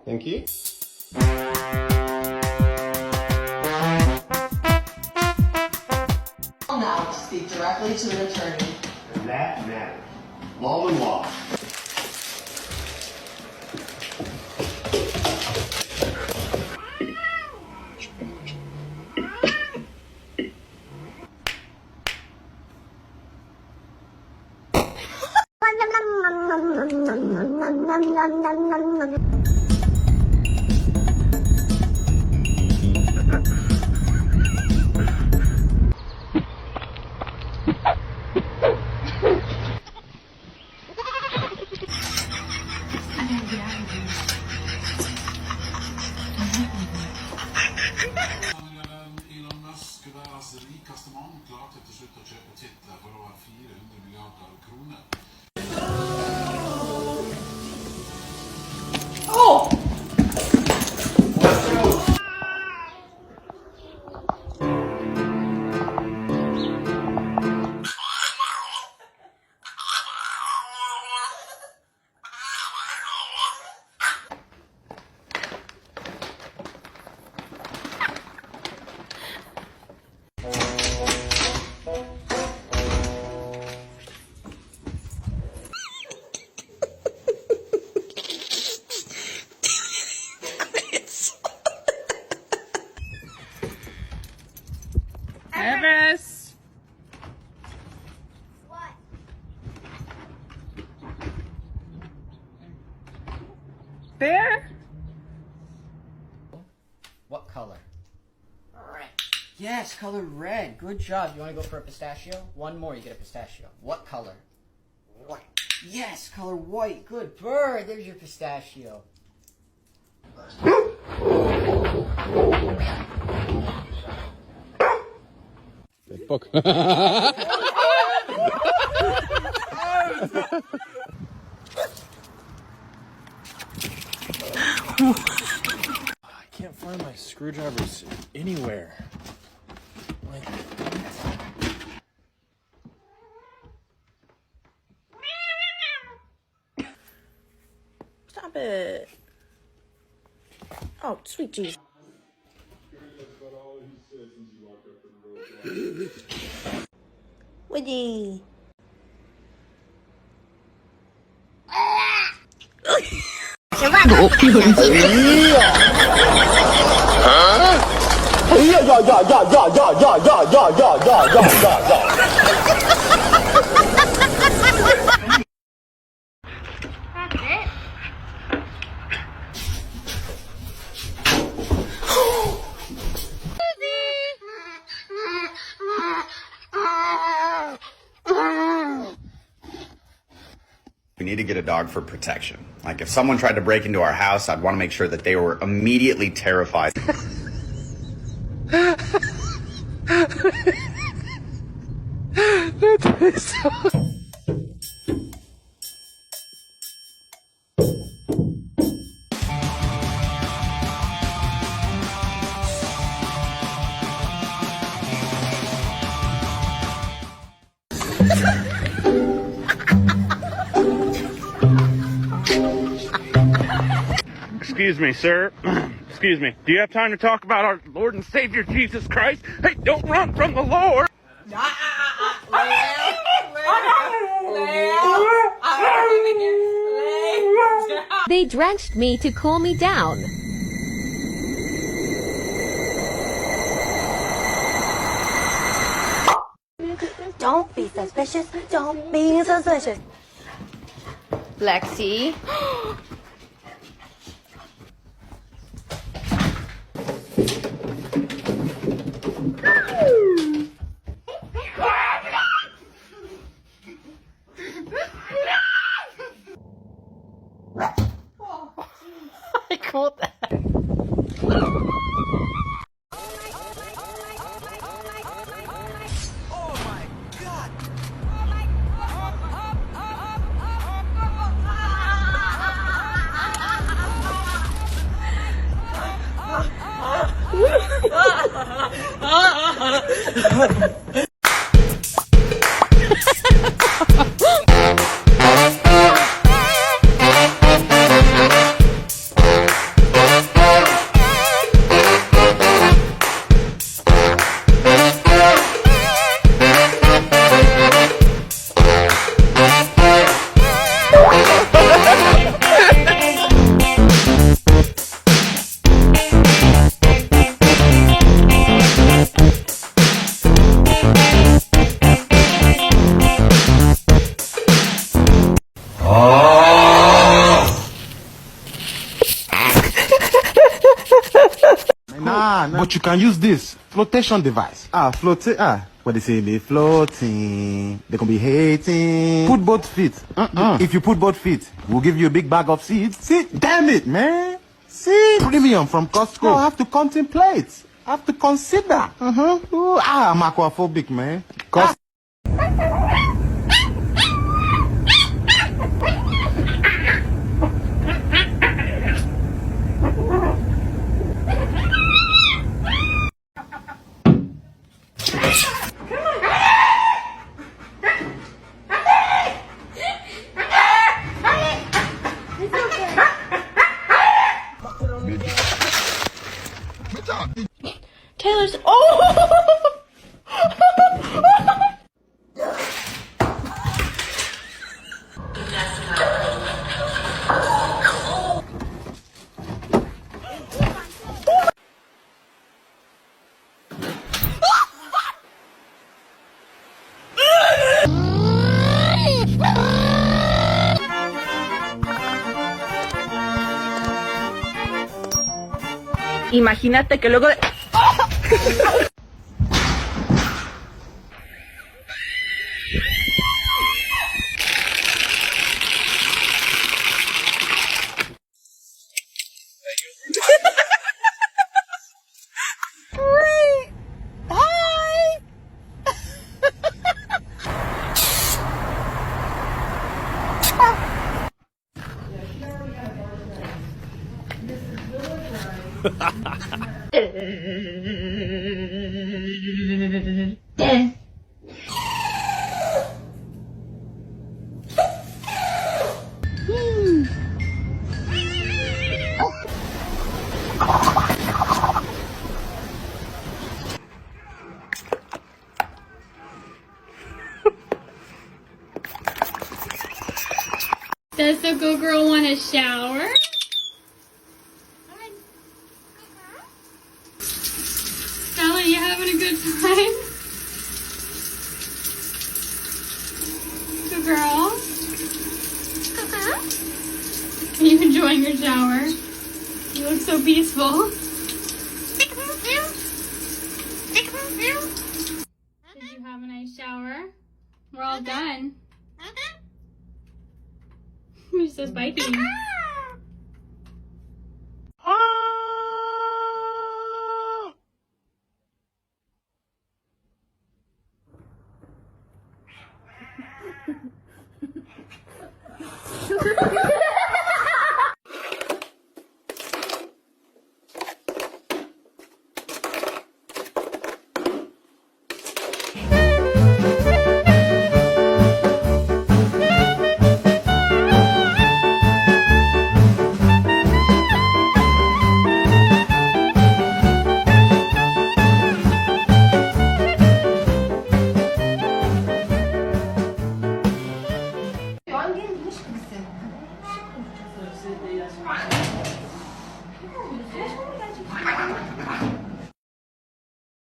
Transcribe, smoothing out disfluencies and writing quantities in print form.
Thank you. Now to speak directly to an attorney. And that matters. Law and law. Elon Musk, världens rikaste man, klart till slut att köpa titlar för över 400 miljarder kronor. Oh! Memess! What? There? What color? Red. Yes, color red. Good job. You want to go for a pistachio? One more, you get a pistachio. What color? White. Yes, color white. Good bird. There's your pistachio. Book. I can't find my screwdrivers anywhere. Like, Stop it. Oh, sweet Jesus. Woody. We need to get a dog for protection. Like if someone tried to break into our house, I'd want to make sure that they were immediately terrified. Excuse me, sir. Excuse me. Do you have time to talk about our Lord and Savior Jesus Christ? Hey, don't run from the Lord! They drenched me to cool me down. Don't be suspicious. Don't be suspicious. Lexi. I caught that. Nah, but you can use this flotation device. What they say, they floating, they can be hating. Put both feet. If you put both feet, we'll give you a big bag of seeds. See, damn it, man. See, premium from Costco. I have to contemplate. I have to consider. Ooh, I'm aquaphobic, man. Taylor's. Oh! Imagínate que luego de... Does the good girl want a shower? Stella, you having a good time? Good girl? Are you enjoying your shower? You look so peaceful. Did you have a nice shower? We're all done. You're so spiky.